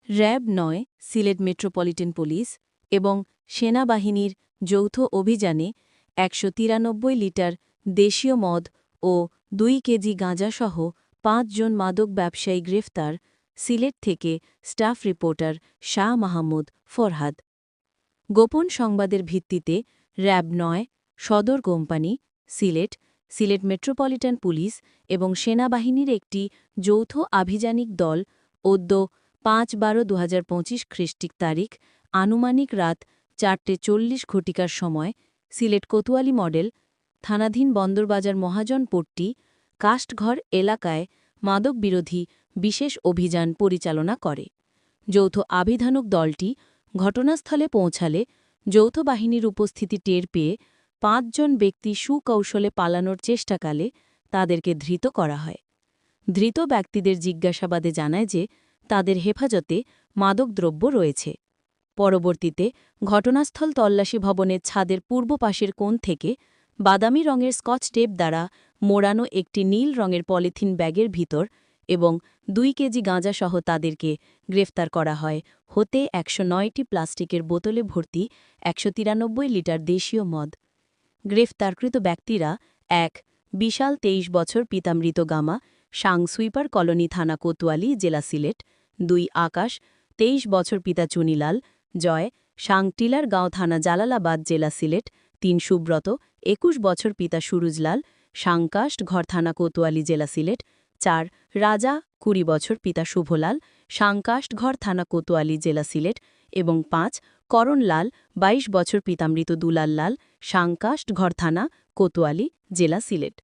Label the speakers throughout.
Speaker 1: র‍্যাব-৯ Sylhet metropolitan police এবং সেনাবাহিনীর যৌথ অভিযানে ১৯৩ লিটার দেশীয় মদ ও ২ কেজি গাঁজাসহ ৫ জন মাদক ব্যবসায়ী গ্রেফতার। সিলেট থেকে স্টাফ রিপোর্টার শাহ মাহমুদ ফরহাদ। গোপন সংবাদের ভিত্তিতে র‍্যাব-৯ সদর কোম্পানি, সিলেট মেট্রোপলিটন পুলিশ এবং সেনাবাহিনীর একটি যৌথ আভিযানিক দল অদ্য ৫/১২/২০২৫ খ্রিস্টিক তারিখ আনুমানিক রাত ৪:৪০ ঘটিকার সময় সিলেট কোতোয়ালি মডেল থানাধীন বন্দরবাজার মহাজনপট্টি কাস্টঘর এলাকায় মাদক বিরোধী বিশেষ অভিযান পরিচালনা করে। যৌথ আভিধানক দলটি ঘটনাস্থলে পৌঁছালে যৌথ বাহিনীর উপস্থিতি টের পেয়ে ৫ জন ব্যক্তি সুকৌশলে পালানোর চেষ্টাকালে তাদেরকে ধৃত করা হয়। ধৃত ব্যক্তিদের জিজ্ঞাসাবাদে জানায় যে তাদের হেফাজতে মাদকদ্রব্য রয়েছে। পরবর্তীতে ঘটনাস্থল তল্লাশি ভবনের ছাদের পূর্ব পাশের কোণ থেকে বাদামি রঙের স্কচ টেপ দ্বারা মোড়ানো একটি নীল রঙের পলিথিন ব্যাগের ভিতর এবং ২ কেজি গাঁজাসহ তাদেরকে গ্রেফতার করা হয় হতে ১০৯টি প্লাস্টিকের বোতলে ভর্তি ১৯৩ লিটার দেশীয় মদ। গ্রেফতারকৃত ব্যক্তিরা: ১ বিশাল ২৩ বছর পিতা মৃত গামা, সাং সুইপার কলোনি থানা কোতোয়ালি জেলা সিলেট। ২ আকাশ ২৩ বছর পিতা চুনিলাল, জয়, সাং টিলারগাঁও থানা জালালাবাদ জেলা সিলেট। ৩ সুব্রত ২১ বছর পিতা সুরুজলাল, সাংকাস্ট ঘর থানা কোতোয়ালি জেলা সিলেট। ৪ রাজা ২০ বছর পিতা শুভলাল, সাংকাস্ট ঘর থানা কোতোয়ালি জেলা সিলেট এবং ৫ করণলাল ২২ বছর পিতা মৃত দুলাল লাল, সাংকাস্ট ঘর থানা কোতোয়ালি জেলা সিলেট।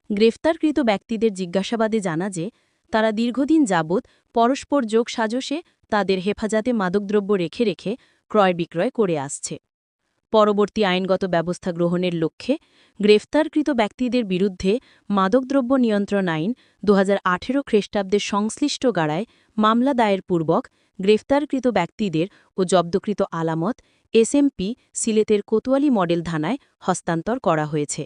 Speaker 1: গ্রেফতারকৃত ব্যক্তিদের জিজ্ঞাসাবাদে জানা যে তারা দীর্ঘদিন যাবৎ পরস্পর যোগ সাজসে তাদের হেফাজতে মাদকদ্রব্য রেখে রেখে ক্রয় বিক্রয় করে আসছে। পরবর্তী আইনগত ব্যবস্থা গ্রহণের লক্ষ্যে গ্রেফতারকৃত ব্যক্তিদের বিরুদ্ধে মাদকদ্রব্য নিয়ন্ত্রণ আইন ২০১৮ খ্রিস্টাব্দের সংশ্লিষ্ট গাড়ায় মামলা দায়ের পূর্বক গ্রেফতারকৃত ব্যক্তিদের ও জব্দকৃত আলামত এসএমপি সিলেটের কোতোয়ালি মডেল থানায় হস্তান্তর করা হয়েছে।